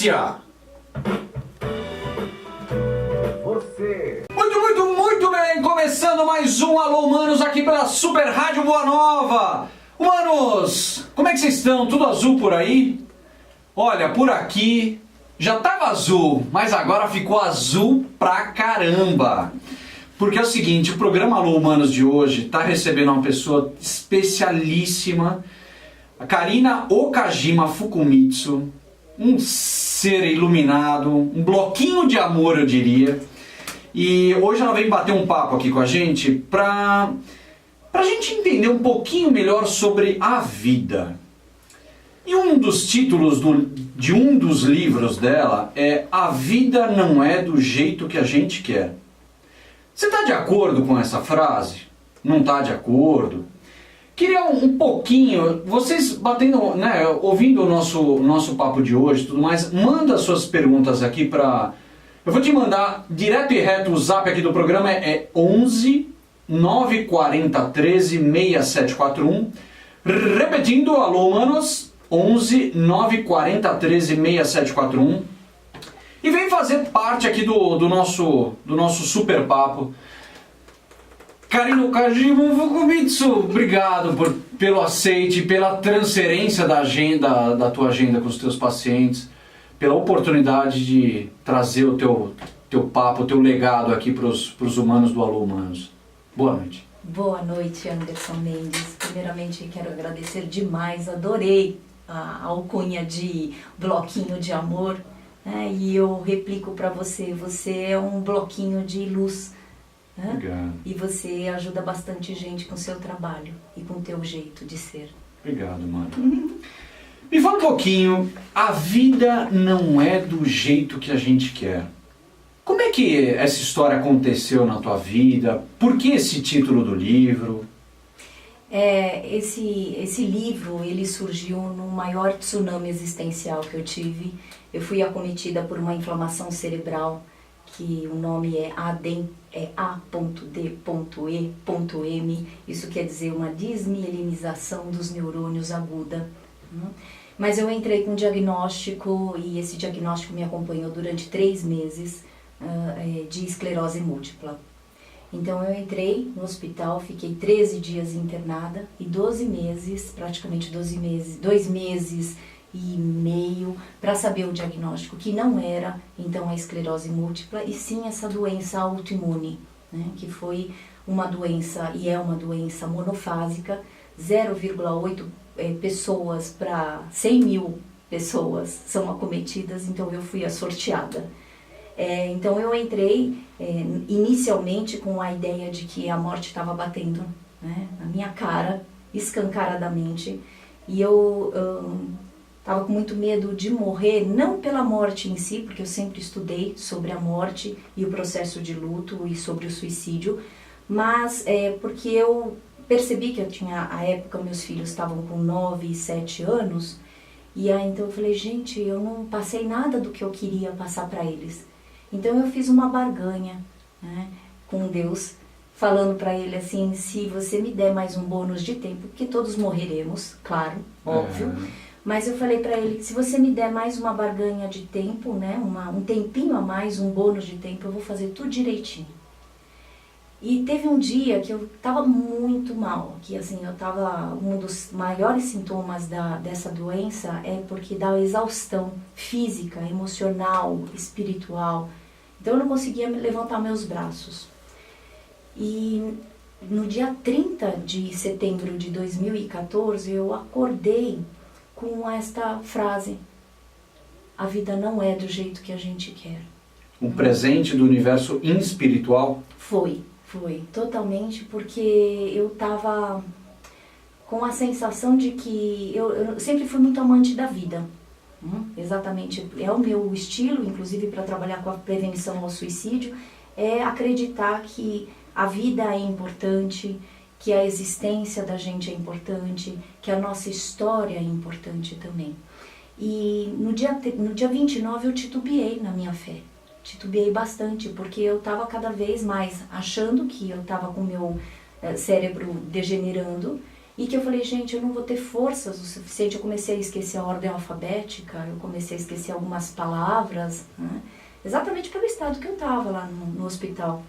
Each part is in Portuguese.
Tia. Você. Muito bem, começando mais um Alô Humanos aqui pela Super Rádio Boa Nova. Humanos, como é que vocês estão? Tudo azul por aí? Olha, por aqui já tava azul, mas agora ficou azul pra caramba. Porque é o seguinte, o programa Alô Humanos de hoje está recebendo uma pessoa especialíssima, a Karina Okajima Fukumitsu, um ser iluminado, um bloquinho de amor, eu diria. E hoje ela vem bater um papo aqui com a gente pra gente entender um pouquinho melhor sobre a vida. E um dos títulos de um dos livros dela é A Vida Não É Do Jeito Que a Gente Quer. Você está de acordo com essa frase? Não está de acordo? Queria um pouquinho, vocês batendo, né, ouvindo o nosso papo de hoje e tudo mais, manda suas perguntas aqui para... Eu vou te mandar direto e reto, o zap aqui do programa é 11 940 13 6741. Repetindo, alô humanos, 11 940 13 6741. E vem fazer parte aqui do nosso super papo. Karina Okajima Fukumitsu, obrigado pelo aceite, pela transferência da tua agenda com os teus pacientes, pela oportunidade de trazer o teu papo, o teu legado aqui para os humanos do Alô Humanos. Boa noite. Boa noite, Anderson Mendes. Primeiramente, quero agradecer demais, adorei a alcunha de bloquinho de amor, né? E eu replico para você, você é um bloquinho de luz, né? Obrigado. E você ajuda bastante gente com o seu trabalho e com o teu jeito de ser. Obrigado, mano. Me fala um pouquinho, a vida não é do jeito que a gente quer. Como é que essa história aconteceu na tua vida? Por que esse título do livro? Esse livro, ele surgiu no maior tsunami existencial que eu tive. Eu fui acometida por uma inflamação cerebral, que o nome é ADEM, é A.D.E.M. Isso quer dizer uma desmielinização dos neurônios aguda. Mas eu entrei com um diagnóstico, e esse diagnóstico me acompanhou durante 3 meses, de esclerose múltipla. Então eu entrei no hospital, fiquei 13 dias internada e 12 meses, praticamente 2 meses e meio, para saber o diagnóstico, que não era então a esclerose múltipla, e sim essa doença autoimune, né, que foi uma doença, e é uma doença monofásica, 0,8 pessoas para 100 mil pessoas são acometidas, então eu fui a sorteada. Então eu entrei inicialmente com a ideia de que a morte estava batendo, né, na minha cara, escancaradamente, e eu estava com muito medo de morrer, não pela morte em si, porque eu sempre estudei sobre a morte e o processo de luto e sobre o suicídio, mas porque eu percebi que eu tinha, à época, meus filhos estavam com 9 e 7 anos, e aí então eu falei, gente, eu não passei nada do que eu queria passar para eles. Então eu fiz uma barganha, né, com Deus, falando para ele assim, se você me der mais um bônus de tempo, porque todos morreremos, claro, óbvio, mas eu falei para ele, se você me der mais uma barganha de tempo, né, um tempinho a mais, um bônus de tempo, eu vou fazer tudo direitinho. E teve um dia que eu estava muito mal, que assim, eu estava, um dos maiores sintomas dessa doença é porque dá exaustão física, emocional, espiritual. Então eu não conseguia levantar meus braços. E no dia 30 de setembro de 2014, eu acordei com esta frase: a vida não é do jeito que a gente quer. Um presente do universo espiritual? Foi totalmente, porque eu estava com a sensação de que eu sempre fui muito amante da vida. Exatamente, é o meu estilo, inclusive para trabalhar com a prevenção ao suicídio, é acreditar que a vida é importante, que a existência da gente é importante, que a nossa história é importante também. E no dia 29 eu titubeei na minha fé. Titubeei bastante, porque eu estava cada vez mais achando que eu estava com o meu cérebro degenerando e que eu falei, gente, eu não vou ter forças o suficiente. Eu comecei a esquecer a ordem alfabética, eu comecei a esquecer algumas palavras, né? Exatamente pelo estado que eu estava lá no hospital.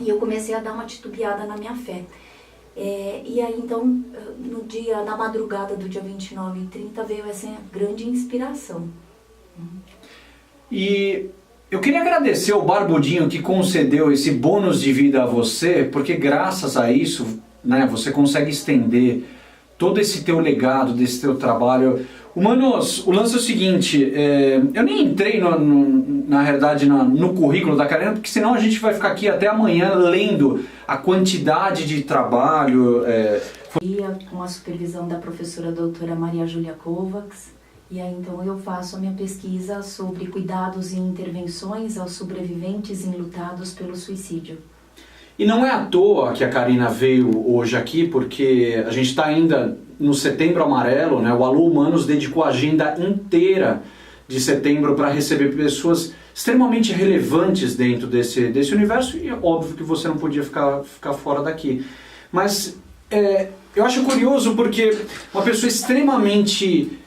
E eu comecei a dar uma titubeada na minha fé. E aí, então, na madrugada do dia 29 e 30, veio essa grande inspiração. E eu queria agradecer ao Barbudinho que concedeu esse bônus de vida a você, porque graças a isso, né, você consegue estender todo esse teu legado, desse teu trabalho. Manos, o lance é o seguinte, eu nem entrei na realidade no currículo da Karina, porque senão a gente vai ficar aqui até amanhã lendo a quantidade de trabalho. Com a supervisão da professora doutora Maria Júlia Kovacs, e aí então eu faço a minha pesquisa sobre cuidados e intervenções aos sobreviventes enlutados pelo suicídio. E não é à toa que a Karina veio hoje aqui, porque a gente está ainda no Setembro Amarelo, né? O Alô Humanos dedicou a agenda inteira de setembro para receber pessoas extremamente relevantes dentro desse universo, e é óbvio que você não podia ficar fora daqui. Mas eu acho curioso porque uma pessoa extremamente...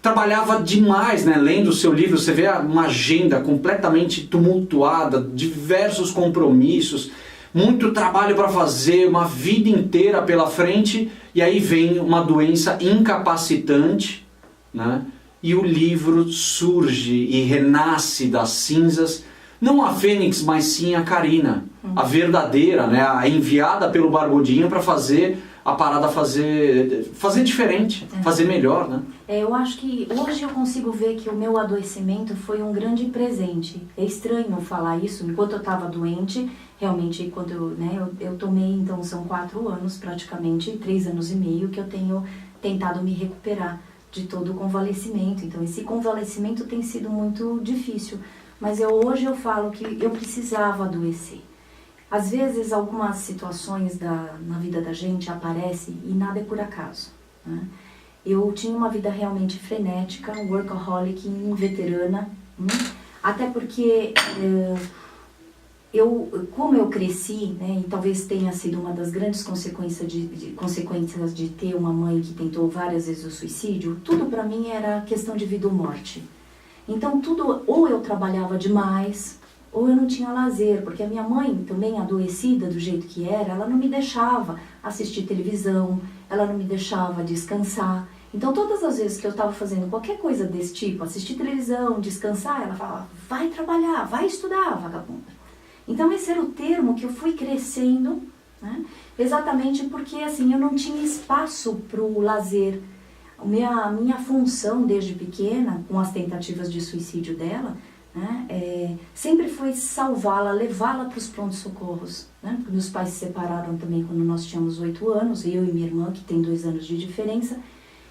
trabalhava demais, né? Lendo o seu livro, você vê uma agenda completamente tumultuada, diversos compromissos, muito trabalho para fazer, uma vida inteira pela frente, e aí vem uma doença incapacitante, né? E o livro surge e renasce das cinzas, não a Fênix, mas sim a Karina, a verdadeira, né? A enviada pelo Barbudinho para fazer a parada, fazer diferente, fazer melhor, né? Eu acho que hoje eu consigo ver que o meu adoecimento foi um grande presente. É estranho falar isso, enquanto eu estava doente, realmente, quando eu tomei, então são 4 anos praticamente, 3 anos e meio que eu tenho tentado me recuperar de todo o convalescimento. Então esse convalescimento tem sido muito difícil, mas hoje eu falo que eu precisava adoecer. Às vezes algumas situações na vida da gente aparecem e nada é por acaso, né? Eu tinha uma vida realmente frenética, workaholic, inveterana, até porque como eu cresci, né, e talvez tenha sido uma das grandes consequências de ter uma mãe que tentou várias vezes o suicídio, tudo para mim era questão de vida ou morte. Então tudo, ou eu trabalhava demais, ou eu não tinha lazer, porque a minha mãe, também adoecida do jeito que era, ela não me deixava assistir televisão, ela não me deixava descansar. Então todas as vezes que eu estava fazendo qualquer coisa desse tipo, assistir televisão, descansar, ela falava, vai trabalhar, vai estudar, vagabunda. Então esse era o termo que eu fui crescendo, né? Exatamente porque assim, eu não tinha espaço para o lazer. A minha função desde pequena, com as tentativas de suicídio dela, né, sempre foi salvá-la, levá-la para os prontos-socorros, né? Meus pais se separaram também quando nós tínhamos 8 anos, eu e minha irmã, que tem 2 anos de diferença.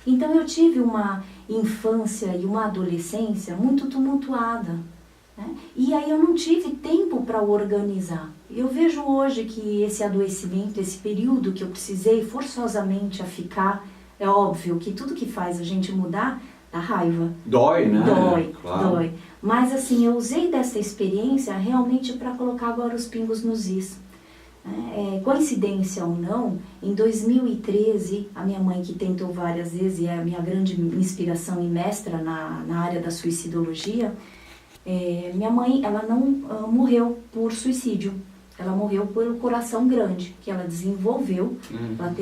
Então eu tive uma infância e uma adolescência muito tumultuada, né? E aí eu não tive tempo para organizar. Eu vejo hoje que esse adoecimento, esse período que eu precisei forçosamente a ficar, é óbvio que tudo que faz a gente mudar dá raiva. Dói, né? Claro. Dói. Mas assim, eu usei dessa experiência realmente para colocar agora os pingos nos is. Coincidência ou não, em 2013, a minha mãe, que tentou várias vezes e é a minha grande inspiração e mestra na área da suicidologia, minha mãe, ela não morreu por suicídio, ela morreu pelo coração grande, que ela desenvolveu. Ela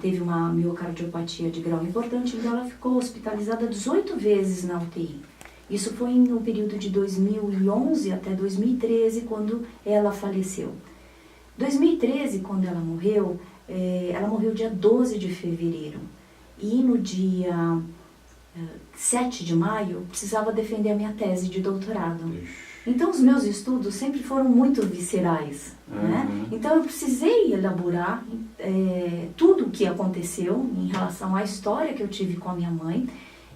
teve uma miocardiopatia de grau importante, então ela ficou hospitalizada 18 vezes na UTI. Isso foi no período de 2011 até 2013, quando ela faleceu. 2013, quando ela morreu dia 12 de fevereiro. E no dia 7 de maio, eu precisava defender a minha tese de doutorado. Então, os meus estudos sempre foram muito viscerais, né? Então, eu precisei elaborar tudo o que aconteceu em relação à história que eu tive com a minha mãe.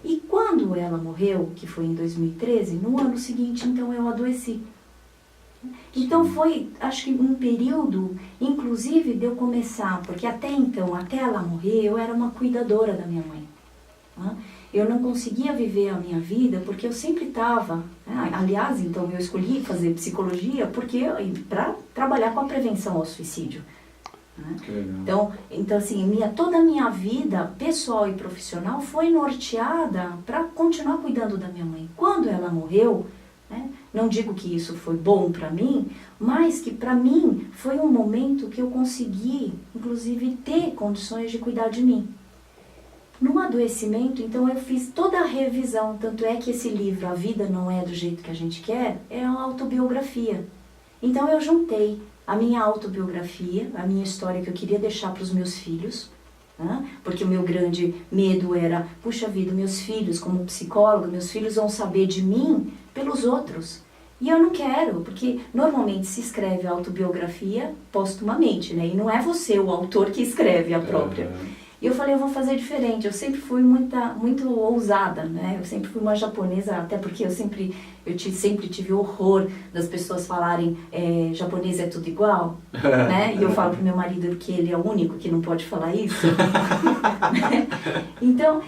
E quando ela morreu, que foi em 2013, no ano seguinte, então, eu adoeci. Então foi, acho que um período, inclusive, de eu começar, porque até então, até ela morrer, eu era uma cuidadora da minha mãe, né? Eu não conseguia viver a minha vida porque eu sempre estava, né? Aliás, então eu escolhi fazer psicologia para trabalhar com a prevenção ao suicídio. né? Que legal. Então assim, toda a minha vida, pessoal e profissional, foi norteada para continuar cuidando da minha mãe. Quando ela morreu, né, não digo que isso foi bom para mim, mas que para mim foi um momento que eu consegui, inclusive, ter condições de cuidar de mim. No adoecimento, então, eu fiz toda a revisão, tanto é que esse livro, A Vida Não É Do Jeito Que A Gente Quer, é uma autobiografia. Então eu juntei a minha autobiografia, a minha história que eu queria deixar para os meus filhos, né? Porque o meu grande medo era, puxa vida, meus filhos, como psicóloga, meus filhos vão saber de mim pelos outros. E eu não quero, porque normalmente se escreve a autobiografia postumamente, né? E não é você o autor que escreve a própria. E eu falei, eu vou fazer diferente. Eu sempre fui muito ousada, né? Eu sempre fui uma japonesa, até porque eu sempre tive horror das pessoas falarem japonês é tudo igual, né? E eu falo pro meu marido que ele é o único que não pode falar isso. Então,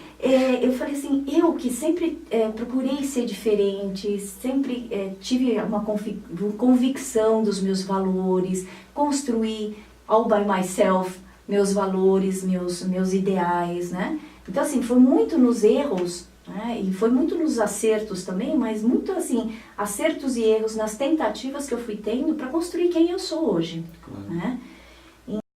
eu falei assim, eu que sempre procurei ser diferente, sempre tive uma convicção dos meus valores, construí all by myself, meus valores, meus ideais, né? Então, assim, foi muito nos erros, né? E foi muito nos acertos também, mas muito, assim, acertos e erros nas tentativas que eu fui tendo para construir quem eu sou hoje, Claro. né?